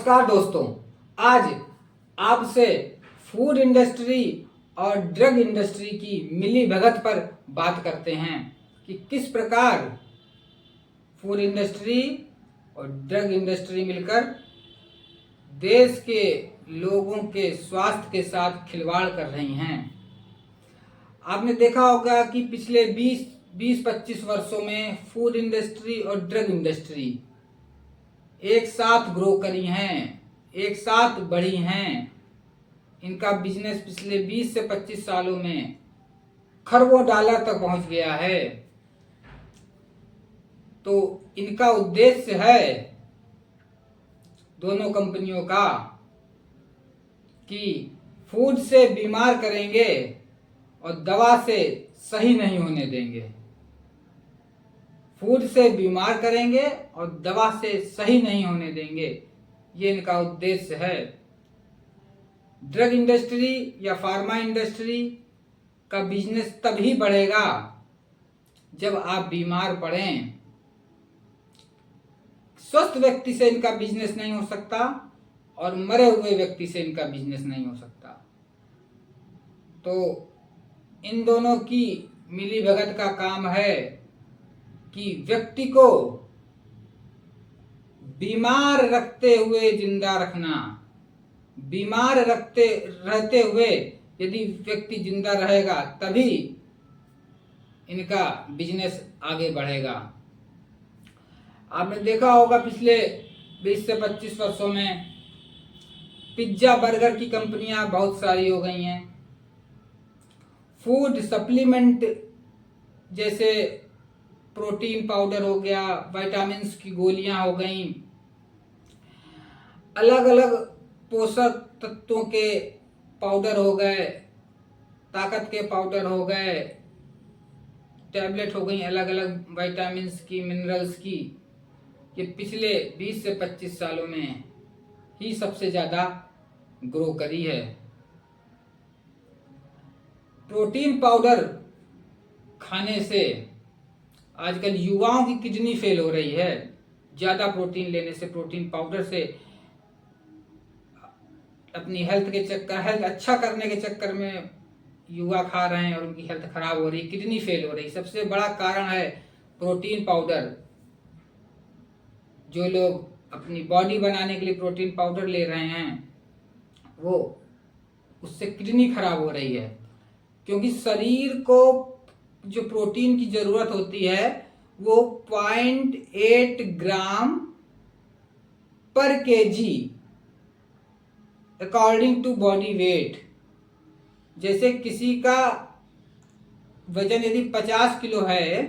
नमस्कार दोस्तों, आज आपसे फूड इंडस्ट्री और ड्रग इंडस्ट्री की मिली भगत पर बात करते हैं कि किस प्रकार फूड इंडस्ट्री और ड्रग इंडस्ट्री मिलकर देश के लोगों के स्वास्थ्य के साथ खिलवाड़ कर रही हैं। आपने देखा होगा कि पिछले 20-25 वर्षों में फूड इंडस्ट्री और ड्रग इंडस्ट्री एक साथ ग्रो करी हैं, एक साथ बढ़ी हैं। इनका बिजनेस पिछले 20 से 25 सालों में खरबों डॉलर तक पहुंच गया है। तो इनका उद्देश्य है दोनों कंपनियों का कि फूड से बीमार करेंगे और दवा से सही नहीं होने देंगे। फूड से बीमार करेंगे और दवा से सही नहीं होने देंगे, ये इनका उद्देश्य है। ड्रग इंडस्ट्री या फार्मा इंडस्ट्री का बिजनेस तभी बढ़ेगा जब आप बीमार पड़ें। स्वस्थ व्यक्ति से इनका बिजनेस नहीं हो सकता और मरे हुए व्यक्ति से इनका बिजनेस नहीं हो सकता। तो इन दोनों की मिली भगत का काम है कि व्यक्ति को बीमार रखते हुए जिंदा रखना। बीमार रहते हुए यदि व्यक्ति जिंदा रहेगा तभी इनका बिजनेस आगे बढ़ेगा। आपने देखा होगा पिछले 20 से 25 वर्षों में पिज्जा बर्गर की कंपनियां बहुत सारी हो गई हैं। फूड सप्लीमेंट जैसे प्रोटीन पाउडर हो गया, विटामिन्स की गोलियां हो गई, अलग अलग पोषक तत्वों के पाउडर हो गए, ताकत के पाउडर हो गए, टैबलेट हो गई, अलग अलग विटामिन्स की, मिनरल्स की। ये पिछले 20 से 25 सालों में ही सबसे ज़्यादा ग्रो करी है। प्रोटीन पाउडर खाने से आजकल युवाओं की किडनी फेल हो रही है। ज़्यादा प्रोटीन लेने से, प्रोटीन पाउडर से अपनी हेल्थ अच्छा करने के चक्कर में युवा खा रहे हैं और उनकी हेल्थ खराब हो रही है, किडनी फेल हो रही है। सबसे बड़ा कारण है प्रोटीन पाउडर। जो लोग अपनी बॉडी बनाने के लिए प्रोटीन पाउडर ले रहे हैं वो उससे किडनी खराब हो रही है, क्योंकि शरीर को जो प्रोटीन की जरूरत होती है वो 0.8 ग्राम पर KG according to body weight. जैसे किसी का वजन यदि 50 किलो है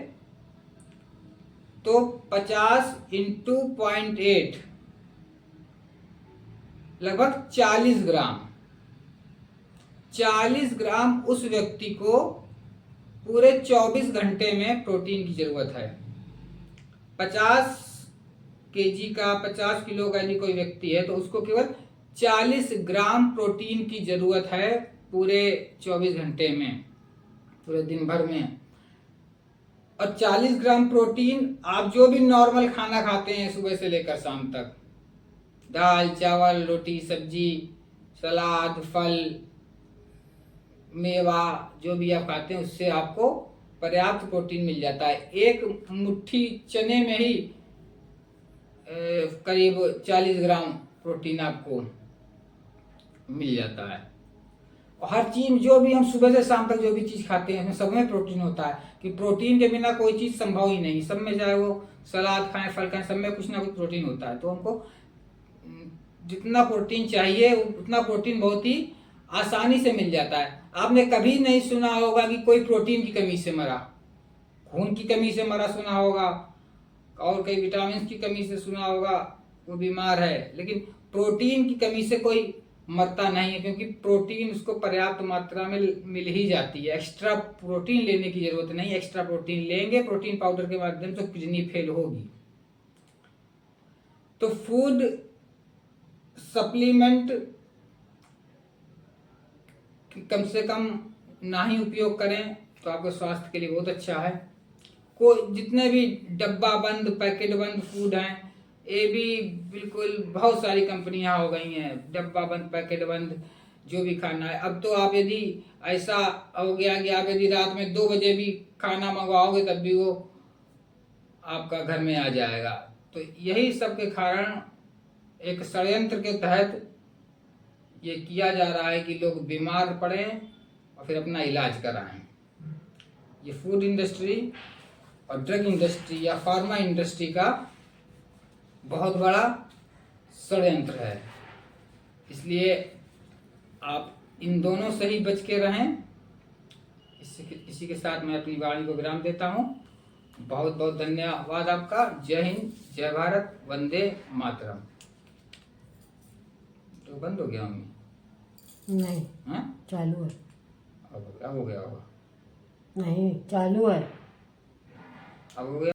तो 50 इंटू 0.8 लगभग 40 ग्राम। 40 ग्राम उस व्यक्ति को पूरे 24 घंटे में प्रोटीन की जरूरत है। 50 केजी का, 50 किलो का यदि कोई व्यक्ति है तो उसको केवल 40 ग्राम प्रोटीन की जरूरत है पूरे 24 घंटे में, पूरे दिन भर में। और 40 ग्राम प्रोटीन आप जो भी नॉर्मल खाना खाते हैं सुबह से लेकर शाम तक, दाल चावल रोटी सब्जी सलाद फल मेवा जो भी आप खाते हैं उससे आपको पर्याप्त प्रोटीन मिल जाता है। एक मुट्ठी चने में ही करीब 40 ग्राम प्रोटीन आपको मिल जाता है। और हर चीज जो भी हम सुबह से शाम तक जो भी चीज खाते हैं उसमें सब में प्रोटीन होता है, कि प्रोटीन के बिना कोई चीज संभव ही नहीं। सब में चाहे वो सलाद खाएं फल खाएं, सब में कुछ ना कुछ प्रोटीन होता है। तो हमको जितना प्रोटीन चाहिए उतना प्रोटीन बहुत ही आसानी से मिल जाता है। आपने कभी नहीं सुना होगा कि कोई प्रोटीन की कमी से मरा, खून की कमी से मरा सुना होगा, और कई विटामिन की कमी से सुना होगा वो बीमार है, लेकिन प्रोटीन की कमी से कोई मरता नहीं है, क्योंकि प्रोटीन उसको पर्याप्त मात्रा में मिल ही जाती है। एक्स्ट्रा प्रोटीन लेने की जरूरत नहीं। एक्स्ट्रा प्रोटीन लेंगे प्रोटीन पाउडर के माध्यम से तो किडनी फेल होगी। तो फूड सप्लीमेंट कम से कम ना ही उपयोग करें तो आपके स्वास्थ्य के लिए बहुत अच्छा है। जितने भी डब्बा बंद पैकेट बंद फूड हैं ये भी बिल्कुल बहुत सारी कंपनियां हो गई हैं, डब्बा बंद पैकेट बंद जो भी खाना है। अब तो आप यदि ऐसा हो गया कि आप यदि रात में 2 बजे भी खाना मंगवाओगे तब भी वो आपका घर में आ जाएगा। तो यही सब के कारण एक षड्यंत्र के तहत ये किया जा रहा है कि लोग बीमार पड़े और फिर अपना इलाज कराएं। ये फूड इंडस्ट्री और ड्रग इंडस्ट्री या फार्मा इंडस्ट्री का बहुत बड़ा षड्यंत्र है। इसलिए आप इन दोनों से ही बच के रहें। इसी के साथ मैं अपनी वाणी को विराम देता हूँ। बहुत बहुत धन्यवाद आपका। जय हिंद, जय भारत, वंदे मातरम। तो बंद हो गया मम्मी? नहीं, हाँ चालू है। अब हो गया होगा? नहीं, चालू है। अब हो गया।